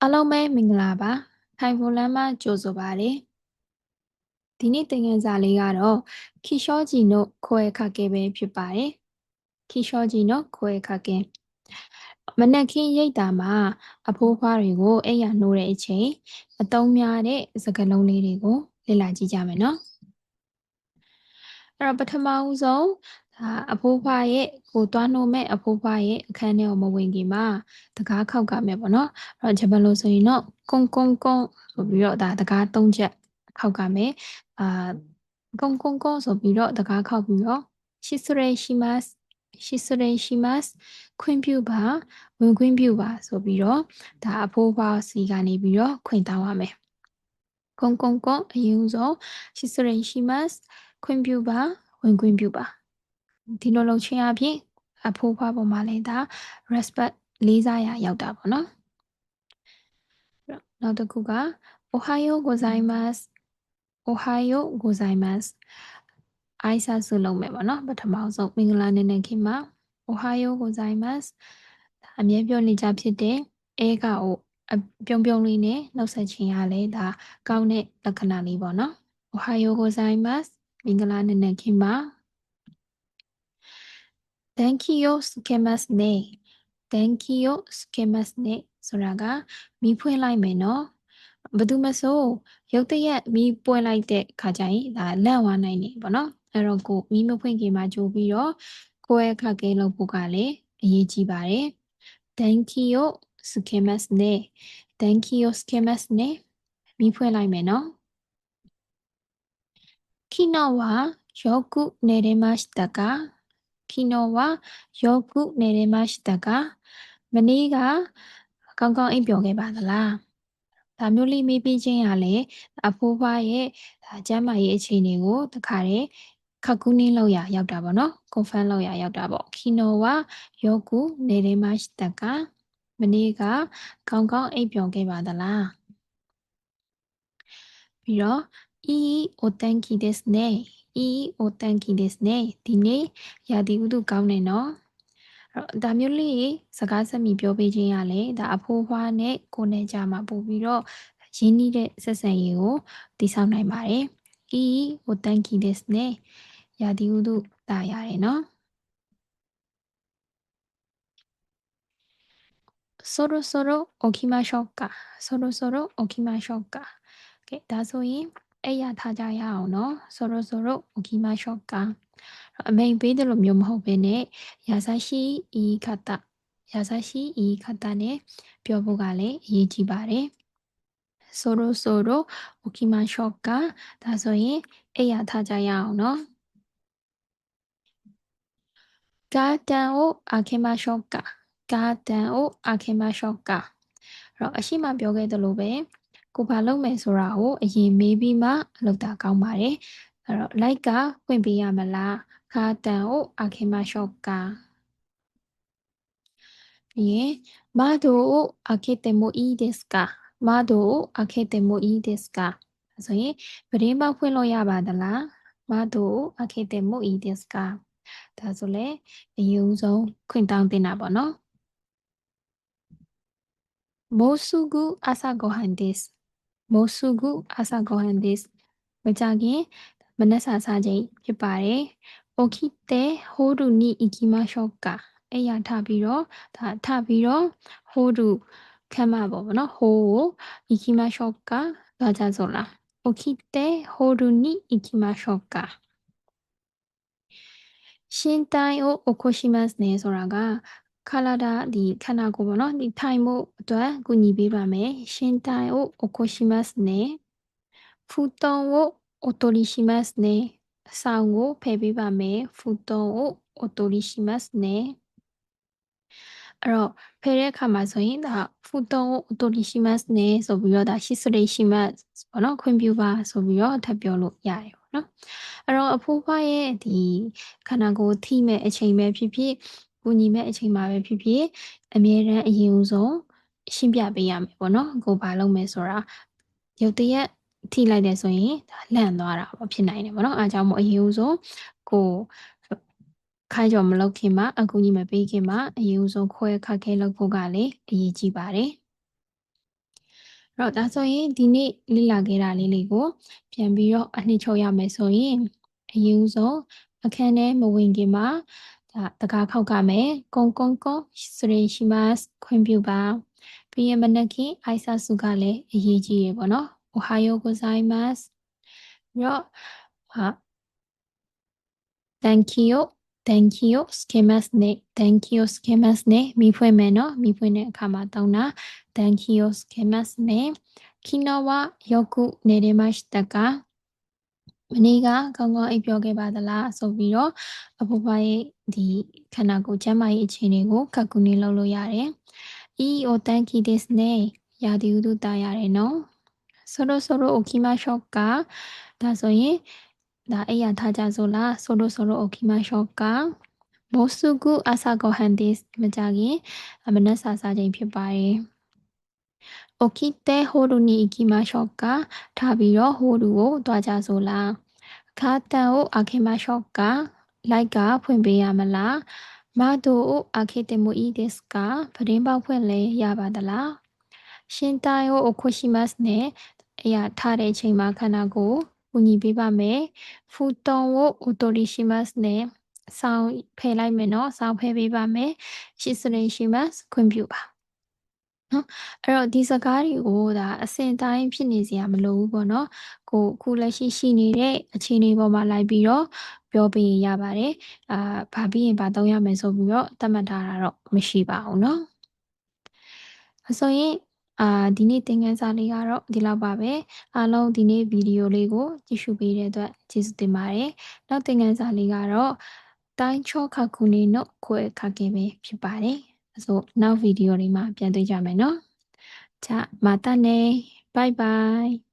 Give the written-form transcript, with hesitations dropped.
အားလုံးပဲမင်္ဂလာပါထိုင်ဖိုလမ်းမှကြိုဆိုပါတယ်ဒီနေ့သင်ခန်းစာလေးကတော့ခီရှောဂျီနိုခွဲခါကဲပဲဖြစ်ပါတယ်ခီရှောဂျီနိုခွဲခါကဲမနက်ခင်းရိတ်တာမှာအဖိုးဖွားတွေကိုအိပ်ယာနှိုးတဲ့အချိန်အသုံးများတဲ့စကားလုံးလေးတွေကိုလေ့လာကြည့်ကြမယ်နော်အဲ့တော့ပထမဦးဆုံးအဖိုးဖွားရဲ့ကိုသွားနှိုးမဲ့အဖိုးဖွားရဲ့အခန်းထဲကိုမဝင်ခင်မှာတကားခောက်ကမယ်ပေါ့နော်အဲ့တော့ဂျပန်လိုဆိုရင်တော့ကွန်ကွန်ကွန်ဆိုပြီးတော့ဒါတကား၃ချက်ခောက်ကမယ်ကွန်ကွန်ကွန်ဆိုပြီးတော့တကားခောက်ပြီးတော့ရှစ်စရေရှိမတ်ရှစ်စရေရှိမတ်ခွင့်ပြုပါဝင်ခွင့်ပြုပါဆိုပြီးတော့ဒါအဖိုးဖွားစီကနေပြီးတော့ခွင့်တောင်းရမယ်ကွန်ကွန်ကွန်အရင်ဆုံးရှစ်စရေရှိမတ်ခွင့်ပြုပါဝင်ခွင့်ပြုပါဒီလိုလုပ်ခြင်းအပြင်အဖိုးဖွားပေါ်မှာလည်းဒါ respect လေးစားရရောက်တာပေါ့နော်နောက်တစ်ခုက Ohayo gozaimasu Ohayo gozaimasu အိုင်ဆာဆုလုပ်မယ်ပေါ့နော်ပထမဆုံးမင်္ဂလာနေ့နဲ့ခင်မှာ Ohayo gozaimasu အမြဲပြောနေကြဖြစ်တဲ့အဲကကိုပြုံးပြုံးလေးနဲ့နှုတ်ဆက်ခြင်းရလဲဒါကောင်းတဲ့လက္ခဏာလေးပေါ့နော် Ohayo gozaimasu မင်္ဂလာနေ့နဲ့ခင်မှာThank you skemas ne Thank you skemas ne ဆိုတာကမီးဖွင့်လိုက်မယ်နော်ဘယ်သူမဆိုရုတ်တရက်မီးပွင့်လိုက်တဲ့ခါကျရင်ဒါလန့်သွားနိုင်နေပေါ့နော်အဲ့တော့ကိုမီးမဖွင့်ခင်မှာကြိုးပြီးတော့ကိုယ့်ရဲ့ခက်ကဲလုပ်ဖို့ကလည်းအရေးကြီးပါတယ် Thank you skemas ne Thank you skemas ne မီးဖွင့်လိုက်မယ်နော်昨日はよく寝れましたか昨日はよく寝れましたかမနေ့ကကောင်းကောင်းအိပ်ပျော်ခဲ့ပါသလားဒါမျိုးလေးမေးပြီးချင်းရလေအဖိုးဖွားရဲ့ကျမ်းမာရေးအခြေအနေကိုတခါတည်းခက်ကူးနှင်းလောက်ရရောက်တာပေါ့နော် confirm လောက်ရရောက်တာပေါ့昨日はよく寝れましたかမနေ့ကကောင်းကောင်းအိပ်ပျော်ခဲ့ပါသလားပြီးတော့いいお天気ですねいいお天気ですねဒီနေ့ရာသီဥတုကောင်းနေနော်ဒါမျိုးလေးစကားဆက်မိပြောပေးခြင်းရလဲဒါအဖိုးဖွားနဲ့ကိုယ်နဲ့ကြာမှာပို့ပြီးတော့ရင်းနှီးတဲ့ဆက်ဆံရေးကိုတည်ဆောက်နိုင်ပါတယ်။いいお天気ですねရာသီဥတုဒါရတယ်နော်そろそろ起きましょうかそろそろ起きましょうかကဲဒါဆိုရင်အဲ့ရထားကြရအောင်နော်そろそろ起きましょうかအမိန်ပေးတယ်လို့မျိုးမဟုတ်ဘဲနဲ့ရာဇရှိဤခတရာဇရှိဤခတနဲ့ပြောဖို့ကလည်းအရေးကြီးပါတယ်ဆိုရိုဆိုရိုအိုကီမရှော့ကဒါဆိုရင်အဲ့ရထားကြရအောင်နော်ကာတန်ကိုအာခေမရှော့ကကာတန်ကိုအာခေမရှော့ကအဲ့တော့အရှိမပြောခဲ့သလိုပဲကိုဘာလုပ်မယ်ဆိုတာကိုအရင်မေးပြီးမှလုပ်တာကောင်းပါတယ်အဲ့တော့ like ကဖွင့်ပေးရမလားကာတန်ကိုအာခေမရှော့ကပြီးရင်窓を開けてもいいですか窓を開けてもいいですかဆိုရင်ပရင်းပေါက်ဖွင့်လို့ရပါသလား窓を開けてもいいですかဒါဆိုလေအရင်ဆုံးခွင့်တောင်းတင်တာပေါ့နော်もうすぐ朝ごはんですもうすぐ朝ごはんですမကြခင်မနက်စာစားချိန်ဖြစ်ပါတယ်起きてホールに行きましょうかအဲ့ရထပြီးတော့ဒါထပြီးတော့ဟိုးဒူခမ်းမပေါ့ဗောနော်ဟိုးကို行きましょうかဘာကြဆိုလား起きてホールに行きましょうか身体を起こしますねဆိုတာကခလာဒါဒီခန္ဓာကိုယ်ပေါ့နော်ဒီထိုင်မှုအတွက်ကူညီပေးပါမယ်身体を起こしますね布団をお取りしますねဆောင်းကိုဖယ်ပေးပါမယ်布団をお取りしますねအဲ့တော့ဖယ်တဲ့အခါမှာဆိုရင်ဒါဖူတုံကိုအတူတူရှိမတ်နေဆိုပြီးတော့ဒါရှိစရိရှိမတ်ပေါ့နော်ခွင့်ပြုပါဆိုပြီးတော့ထပ်ပြောလို့ရတယ်ပေါ့နော်အဲ့တော့အဖိုးဖွားရဲ့ဒီခန္ဓာကိုယ်ထိမဲ့အချိန်ပဲဖြစ်ဖြစ်ကူညီမဲ့အချိန်မှာပဲဖြစ်ဖြစ်အမြဲတမ်းအရင်ဆုံးရှင်းပြပေးရမယ်ပေါ့နော်ကိုဘာလုပ်မယ်ဆိုတာရုတ်တရက်ထိလိုက်တယ်ဆိုရင်ဒါလန့်သွားတာပေါ့ဖြစ်နိုင်တယ်ပေါ့နော်အားကြောင့်မို့အရင်ဆုံးကိုခိုင်းကြော်မလုပ်ခင်မှာအကူကြီးမပေးခင်မှာအရင်ဆုံးခွဲခတ်ခဲလုပ်ဖို့ကလည်းအရေးကြီးပါတယ် အဲ့တော့ဒါဆိုရင်ဒီနေ့လေ့လာခဲ့တာလေးတွေကိုပြန်ပြီးတော့အနှစ်ချုပ်ရမယ်ဆိုရင်အရင်ဆုံးအခန်းထဲမဝင်ခင်မှာဒါတကားခောက်ကမယ်ကုန်းကုန်းကုန်းစရိရှိမတ်ခွင့်ပြုပါပြီးရင်မနက်ခင်းအိုက်ဆာစုကလည်းအရေးကြီးရပေါ့နော်အိုဟိုင်ယိုဂိုဇိုင်းမတ်ပြီးတော့ဟာ thank you thank you စကေမတ်နဲ့ thank you စကေမတ်နဲ့မိဖွင့်မယ်နော်မိဖွင့်တဲ့အခါမှာတောင်းတာ thank you စကေမတ်နဲ့昨日はよく寝れましたかမနေ့ကကောင်းကောင်းအိပ်ပျော်ခဲ့ပါသလားဆိုပြီးတော့အဖိုးဖွားရဲ့ဒီခန္ဓာကိုယ်ကျန်းမာရေးအခြေအနေကိုခက်ကူနေလုပ်လို့ရတယ်။いいお天気ですねရာသီဥတုတာရတယ်နော်။そろそろ起きましょうかဒါဆိုရင်ဒါအိပ်ယာထားကြစို့လားそろそろ起きましょうかもうすぐ朝ごはんですမကြခင်မနက်စာစားချိန်ဖြစ်ပါတယ်။起きてホールに行きましょうかထားပြီးတော့ဟိုလူကိုတွားကြစို့လားခါတန်ကို開けましょうかလိုက်ကဖွင့်ပေးရမလား窓を開けてもいいですかပဒင်းပေါက်ဖွင့်လဲရပါသလားရှင်တိုင်ကို起こしますねအရာထားတဲ့ချိန်မှာခန္ဓာကိုယ်ကူညီပေးပါမယ်ဖူတုံကိုお取りしますねဆောင်းဖယ်လိုက်မယ်နော်ဆောင်းဖယ်ပေးပါမယ်ရှစ်စရင်ရှိမတ်ခွင့်ပြုပါနော်အဲ့တော့ဒီစကားတွေကိုဒါအစဉ်တိုင်းဖြစ်နေစရာမလိုဘူးပေါ့နော်ကိုခုလက်ရှိရှိနေတဲ့အခြေအနေပေါ်မှာလိုက်ပြီးတော့ပြောပေးရပါတယ်ဘာပြီးရင်ဘာသုံးရမယ်ဆိုပြီးတော့သတ်မှတ်ထားတာတော့မရှိပါဘူးเนาะဆိုရင်ဒီနေ့သင်ခန်းစာလေးကတော့ဒီလောက်ပါပဲအားလုံးဒီနေ့ဗီဒီယိုလေးကိုကြည့်ရှုပေးတဲ့အတွက်ကျေးဇူးတင်ပါတယ်နောက်သင်ခန်းစာလေးကတော့တိုင်းချောခါခုနေနော်ခွဲခါကဲပဲဖြစ်ပါတယ်ဆိုနောက်ဗီဒီယိုလေးမှာပြန်တွေ့ကြမယ်เนาะ자, 마다네. 바이바이.